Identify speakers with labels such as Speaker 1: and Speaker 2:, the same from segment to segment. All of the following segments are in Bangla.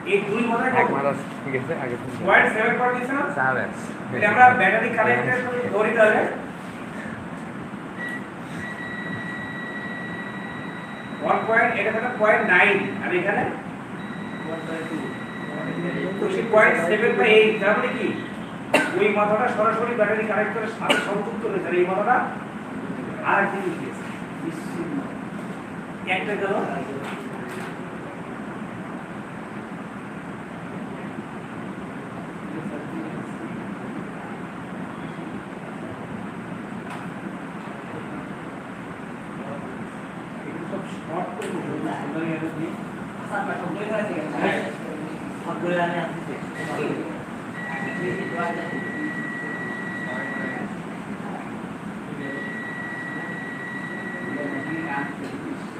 Speaker 1: এই দুই মাথায়
Speaker 2: এক মাথা ঠিক আছে আগে থেকে
Speaker 1: 0.7 করে দিছ না
Speaker 2: 7
Speaker 1: এটা আমরা ব্যাটারি কানেক্টেড ধরি তাহলে 1 পয়েন্ট এটা থাকে 0.9 আর এখানে 1.2 তো 0.7/8 তার মানে কি ওই মাথাটা সরাসরি ব্যাটারি কানেক্টরের সাথে সংযুক্ত রয়েছে আর এই মাথাটা আর কি দিয়েছে একটা গেল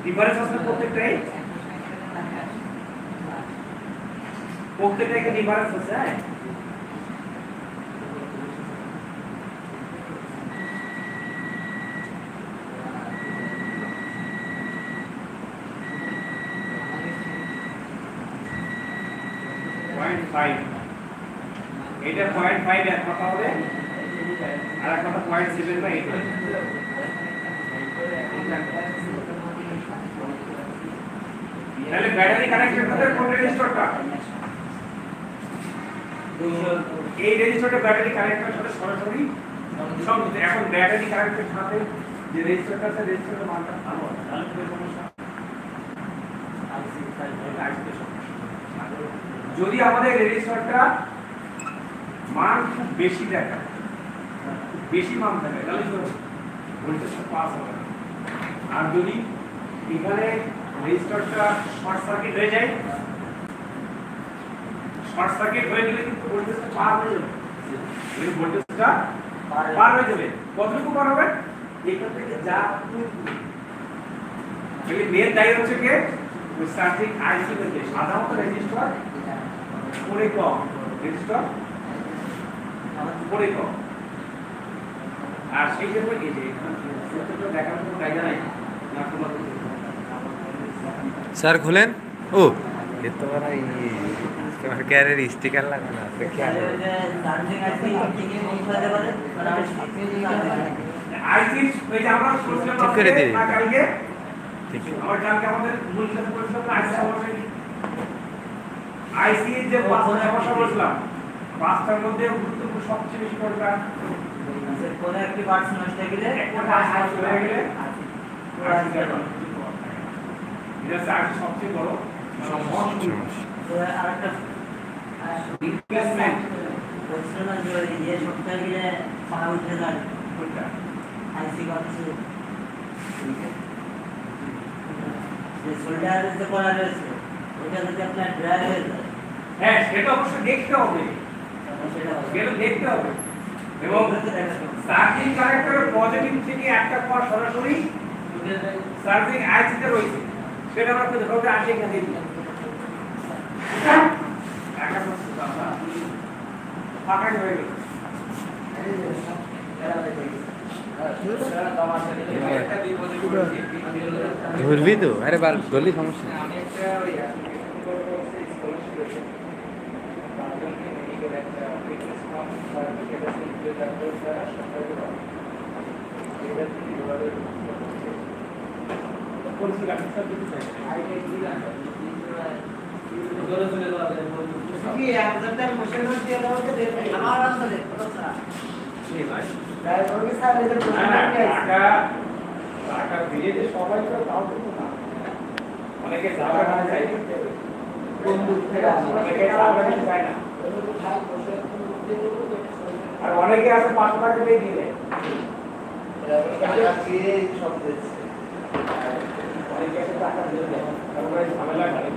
Speaker 1: ডিফারেন্স আছে প্রত্যেকটাই একটা ডিফারেন্স আছে এটা 0.5 এক কথা হবে আর এক কথা 0.7/8 হবে তাহলে ব্যাটারি কানেক্টেড করতে কোন রেজিস্টারটা এই রেজিস্টারটা ব্যাটারি কানেক্টরের সাথে সরাসরি সংযুক্ত এখন ব্যাটারি কানেক্টেড সাথে যে রেজিস্টারটা আছে রেজিস্টারের মানটা ভালো আছে তাহলে কি সমস্যা যদি আমাদের রেজিস্টারটা মান খুব বেশি দেখায় বেশি মান দেখায় তাহলে কি হবে ভোল্টেজটা পাস হবে আর যদি এখানে রেজিস্টারটা শর্ট সার্কিট হয়ে যায় শর্ট সার্কিট হয়ে গেলে কিন্তু ভোল্টেজটা পার হয়ে যাবে এই ভোল্টেজটা পার হয়ে যাবে কতটুকু পার হবে এখান থেকে যা এই মেন দায়ী হচ্ছে কি ওই সার্কিট আইসি থেকে সাধারণত রেজিস্টার পরে কম রেজিস্টার পরে কম আর সেই জন্য এই যে এখানে দেখানোর কোনো কায়দা নাই না কোনো
Speaker 2: सर खुलें ओ ये तो हमारा ये कह रहे स्टिकर लगाना है क्या है
Speaker 1: आईसी ওই যে আমরা সোশ্যাল
Speaker 2: ঠিক করে দিই
Speaker 1: কালকে ঠিক আমার কালকে আমাদের মূল কাজ করেছিলাম আইসি সমস্যা আইসি যে পাঁচটা সমস্যা বলছিলাম পাঁচটার মধ্যে গুরুত্বপূর্ণ সবচেয়ে বেশি কোনটা কোন একটি পার্টস নষ্ট হয়ে গেলে একটা পার্টস নষ্ট হয়ে গেলে এটা সার্কিট সবচেয়ে বড় সমস্যা আরেকটা রিপ্লেসমেন্ট বলছিল না যে এই সপ্তাহে গেলে পাওয়া উঠে যায় কোনটা আইসি করছে যে সোল্ডার যে করা রয়েছে ওটা যদি আপনার ড্রাই হয়ে যায় হ্যাঁ সেটা অবশ্যই দেখতে হবে সেটা দেখতে হবে এবং চার্জিং কানেক্টরের পজিটিভ থেকে একটা পয়েন্ট সরাসরি চার্জিং আইসিতে রয়েছে সেটা আমরা দেখো যে আসে এখানে দিই একটা ফাঁকা হয়ে গেল
Speaker 2: घूरबी तो अरे बार गोली समस्या
Speaker 1: অনেকে জায়গা না যায় আর অনেকে আছে 5 টাকা দিয়ে দিলে অনেকে আছে টাকা দিয়ে দেয় তারপরে ঝামেলা করে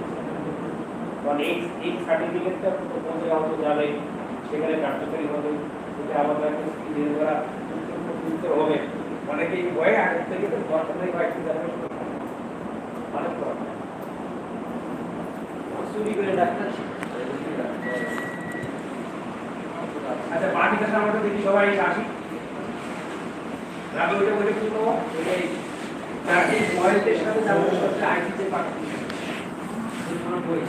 Speaker 1: কারণ এই সার্টিফিকেটটা প্রথমে আউট যাবে সেখানে কার্যকরী হবে এটা আমাদের একটা স্কিল করা করতে হবে অনেকে এই ভয়ে আগে থেকে তো বর্তমানে কয়েকটি জায়গায় অনেক কথা চুরি করে ডাক্তার আচ্ছা বাকি কথা আমরা দেখি সবাই আসি রাবে ওইটা বলে কি করব এই চারটি পয়েন্টের সাথে যাবো সবটা আইসিতে পাঠাচ্ছি কোনো বই